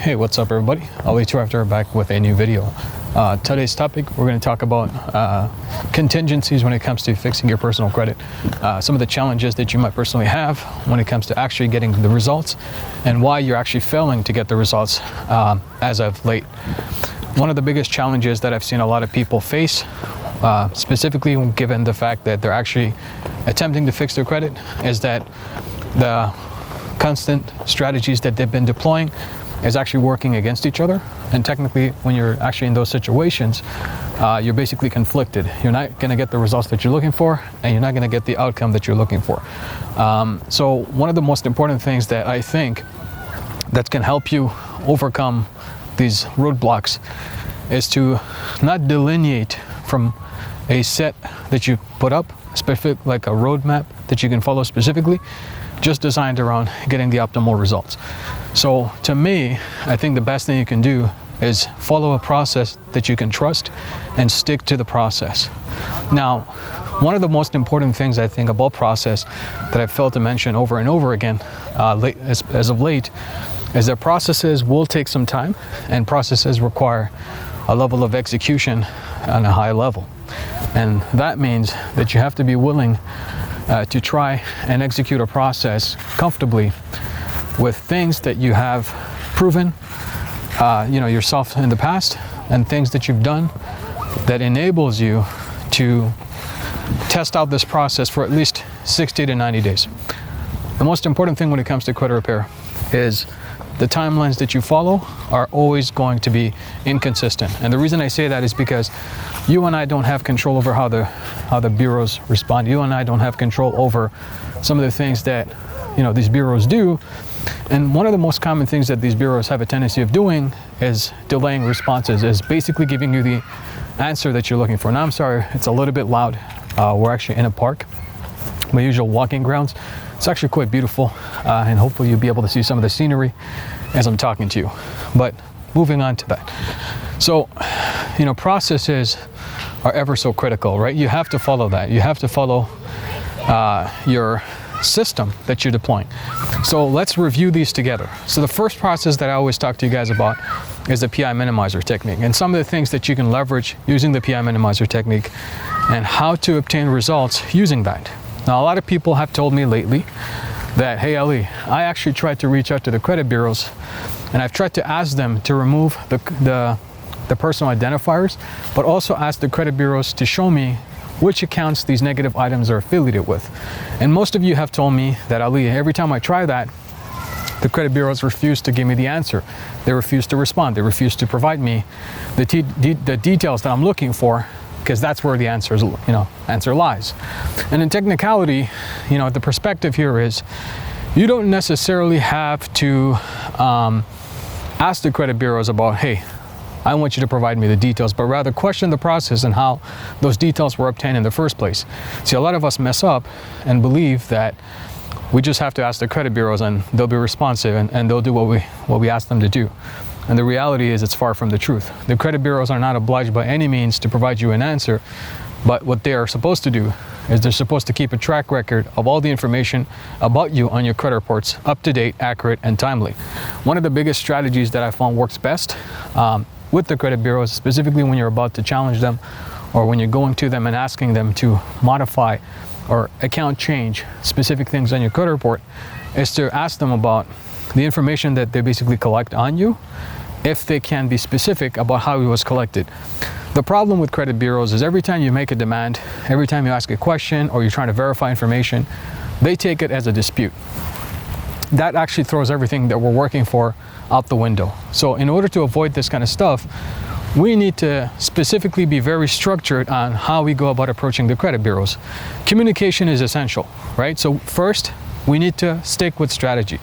Hey, what's up everybody? Ali Tarafdar back with a new video. Today's topic, we're going to talk about contingencies when it comes to fixing your personal credit. Some of the challenges that you might personally have when it comes to actually getting the results and why you're actually failing to get the results as of late. One of the biggest challenges that I've seen a lot of people face, specifically given the fact that they're actually attempting to fix their credit, is that the constant strategies that they've been deploying is actually working against each other. And technically, when you're actually in those situations, you're basically conflicted. You're not going to get the results that you're looking for, and you're not going to get the outcome that you're looking for. So one of the most important things that I think that can help you overcome these roadblocks is to not delineate from a set that you put up, specific, like a roadmap that you can follow specifically, just designed around getting the optimal results. So to me, I think the best thing you can do is follow a process that you can trust and stick to the process. Now, one of the most important things I think about process that I've failed to mention over and over again as of late is that processes will take some time, and processes require a level of execution on a high level. And that means that you have to be willing to try and execute a process comfortably with things that you have proven yourself in the past, and things that you've done that enables you to test out this process for at least 60 to 90 days. The most important thing when it comes to credit repair is the timelines that you follow are always going to be inconsistent. And the reason I say that is because you and I don't have control over how the bureaus respond. You and I don't have control over some of the things that these bureaus do. And one of the most common things that these bureaus have a tendency of doing is delaying responses, is basically giving you the answer that you're looking for. Now, I'm sorry, it's a little bit loud. We're actually in a park, my usual walking grounds. It's actually quite beautiful, and hopefully you'll be able to see some of the scenery as I'm talking to you. But moving on to that. So, processes are ever so critical, right? You have to follow that. You have to follow your system that you're deploying. So let's review these together. So the first process that I always talk to you guys about is the PI minimizer technique, and some of the things that you can leverage using the PI minimizer technique and how to obtain results using that. Now, a lot of people have told me lately that, hey Ali, I actually tried to reach out to the credit bureaus and I've tried to ask them to remove the personal identifiers, but also ask the credit bureaus to show me which accounts these negative items are affiliated with. And most of you have told me that, Ali, every time I try that, the credit bureaus refuse to give me the answer. They refuse to respond. They refuse to provide me the details that I'm looking for, because that's where the answer lies. And in technicality, the perspective here is you don't necessarily have to ask the credit bureaus about, hey, I want you to provide me the details, but rather question the process and how those details were obtained in the first place. See, a lot of us mess up and believe that we just have to ask the credit bureaus and they'll be responsive and they'll do what we ask them to do. And the reality is it's far from the truth. The credit bureaus are not obliged by any means to provide you an answer, but what they are supposed to do is they're supposed to keep a track record of all the information about you on your credit reports up to date, accurate, and timely. One of the biggest strategies that I found works best with the credit bureaus, specifically when you're about to challenge them or when you're going to them and asking them to modify or account change specific things on your credit report, is to ask them about the information that they basically collect on you, if they can be specific about how it was collected. The problem with credit bureaus is every time you make a demand, every time you ask a question or you're trying to verify information, they take it as a dispute. That actually throws everything that we're working for out the window. So in order to avoid this kind of stuff, we need to specifically be very structured on how we go about approaching the credit bureaus. Communication is essential, right? So first, we need to stick with strategy.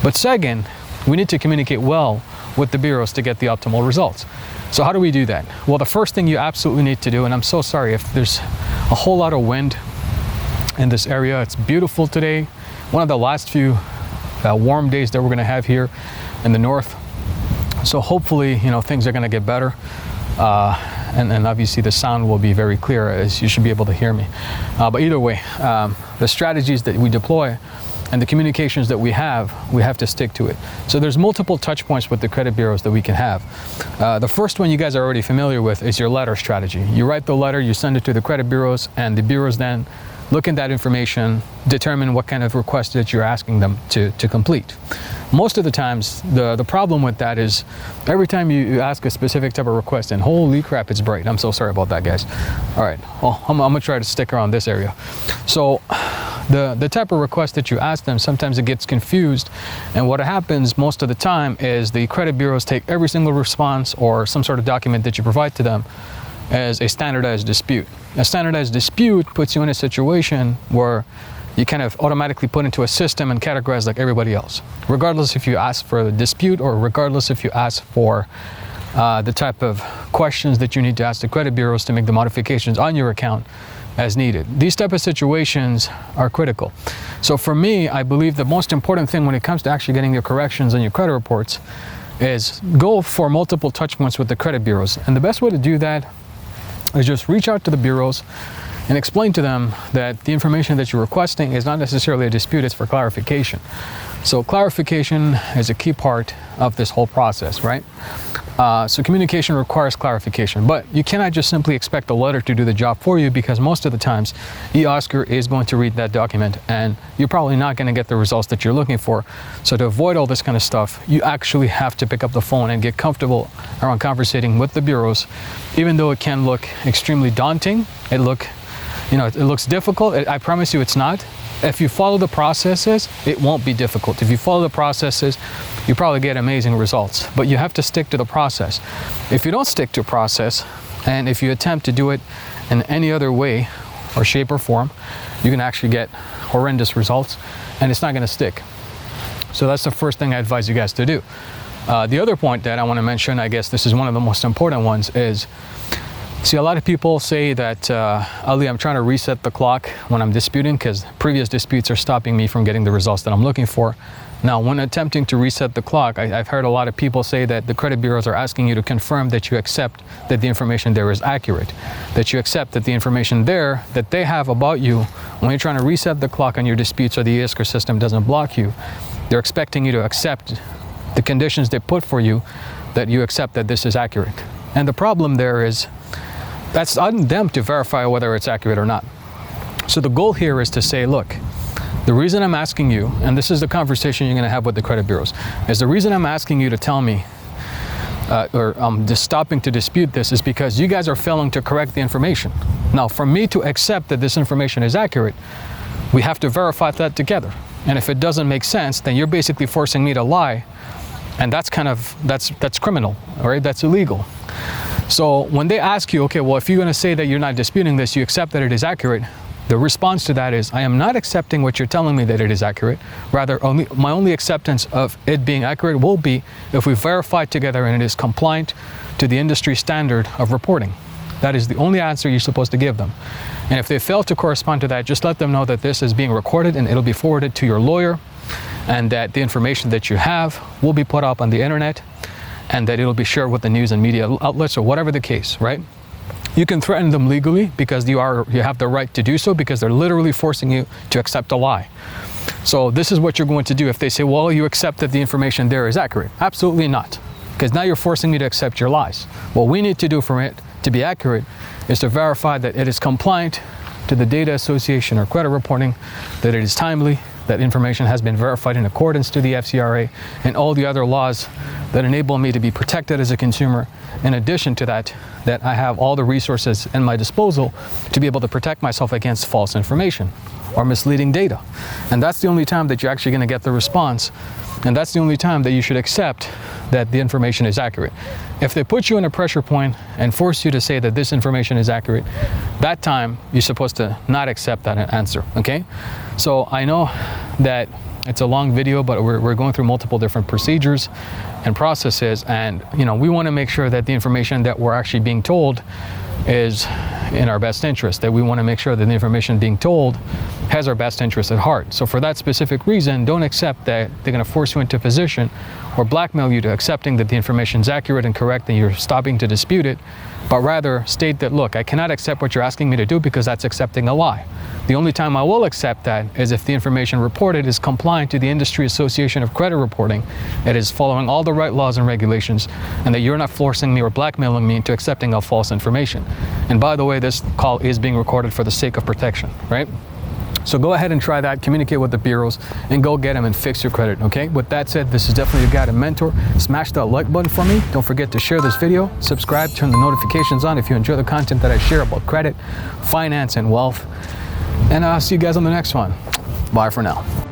But second, we need to communicate well with the bureaus to get the optimal results. So how do we do that? Well, the first thing you absolutely need to do, and I'm so sorry if there's a whole lot of wind in this area. It's beautiful today. One of the last few warm days that we're gonna have here in the north. So hopefully, things are gonna get better. And obviously the sound will be very clear, as you should be able to hear me. But either way, the strategies that we deploy and the communications that we have to stick to it. So there's multiple touch points with the credit bureaus that we can have. The first one you guys are already familiar with is your letter strategy. You write the letter, you send it to the credit bureaus, and the bureaus then look at that information, determine what kind of request that you're asking them to complete. Most of the times, the problem with that is every time you ask a specific type of request, and holy crap, it's bright. I'm so sorry about that, guys. All right, well, I'm gonna try to stick around this area. So the type of request that you ask them, sometimes it gets confused, and what happens most of the time is the credit bureaus take every single response or some sort of document that you provide to them as a standardized dispute. A standardized dispute puts you in a situation where you kind of automatically put into a system and categorized like everybody else, regardless if you ask for the dispute or regardless if you ask for the type of questions that you need to ask the credit bureaus to make the modifications on your account as needed. These type of situations are critical. So for me, I believe the most important thing when it comes to actually getting your corrections on your credit reports is go for multiple touch points with the credit bureaus. And the best way to do that is just reach out to the bureaus and explain to them that the information that you're requesting is not necessarily a dispute, it's for clarification. So clarification is a key part of this whole process, right? So communication requires clarification, but you cannot just simply expect the letter to do the job for you, because most of the times eOscar is going to read that document and you're probably not going to get the results that you're looking for. So to avoid all this kind of stuff, you actually have to pick up the phone and get comfortable around conversating with the bureaus. Even though it can look extremely daunting, it looks difficult, I promise you it's not. If you follow the processes, it won't be difficult. If you follow the processes, you probably get amazing results, but you have to stick to the process. If you don't stick to a process, and if you attempt to do it in any other way or shape or form, you can actually get horrendous results, and it's not going to stick. So that's the first thing I advise you guys to do. The other point that I want to mention, I guess this is one of the most important ones, is see, a lot of people say that, Ali, I'm trying to reset the clock when I'm disputing because previous disputes are stopping me from getting the results that I'm looking for. Now, when attempting to reset the clock, I've heard a lot of people say that the credit bureaus are asking you to confirm that you accept that the information there is accurate, that you accept that the information there that they have about you, when you're trying to reset the clock on your disputes or the eOscar system doesn't block you, they're expecting you to accept the conditions they put for you, that you accept that this is accurate. And the problem there is, that's on them to verify whether it's accurate or not. So the goal here is to say, look, the reason I'm asking you, and this is the conversation you're going to have with the credit bureaus, is the reason I'm asking you to tell me, or I'm just stopping to dispute this, is because you guys are failing to correct the information. Now, for me to accept that this information is accurate, we have to verify that together. And if it doesn't make sense, then you're basically forcing me to lie, and that's criminal, all right? That's illegal. So when they ask you, okay, well, if you're going to say that you're not disputing this, you accept that it is accurate, the response to that is, I am not accepting what you're telling me that it is accurate. Rather, my only acceptance of it being accurate will be if we verify together and it is compliant to the industry standard of reporting. That is the only answer you're supposed to give them. And if they fail to correspond to that, just let them know that this is being recorded and it'll be forwarded to your lawyer, and that the information that you have will be put up on the internet, and that it'll be shared with the news and media outlets or whatever the case, right? You can threaten them legally because you have the right to do so, because they're literally forcing you to accept a lie. So this is what you're going to do if they say, well, you accept that the information there is accurate. Absolutely not, because now you're forcing me to accept your lies. What we need to do for it to be accurate is to verify that it is compliant to the data association or credit reporting, that it is timely, that information has been verified in accordance to the FCRA and all the other laws that enable me to be protected as a consumer. In addition to that, that I have all the resources in my disposal to be able to protect myself against false information or misleading data. And that's the only time that you're actually going to get the response. And that's the only time that you should accept that the information is accurate. If they put you in a pressure point and force you to say that this information is accurate, that time you're supposed to not accept that answer, okay? So I know that it's a long video, but we're going through multiple different procedures and processes, and we want to make sure that the information that we're actually being told is in our best interest, that we want to make sure that the information being told has our best interest at heart. So for that specific reason, don't accept that they're going to force you into a position or blackmail you to accepting that the information is accurate and correct and you're stopping to dispute it, but rather state that, look, I cannot accept what you're asking me to do because that's accepting a lie. The only time I will accept that is if the information reported is compliant to the Industry Association of Credit Reporting, it is following all the right laws and regulations, and that you're not forcing me or blackmailing me into accepting of false information. And by the way, this call is being recorded for the sake of protection, right? So go ahead and try that, communicate with the bureaus, and go get them and fix your credit, okay? With that said, this is definitely your guide and mentor. Smash that like button for me. Don't forget to share this video, subscribe, turn the notifications on if you enjoy the content that I share about credit, finance, and wealth. And I'll see you guys on the next one. Bye for now.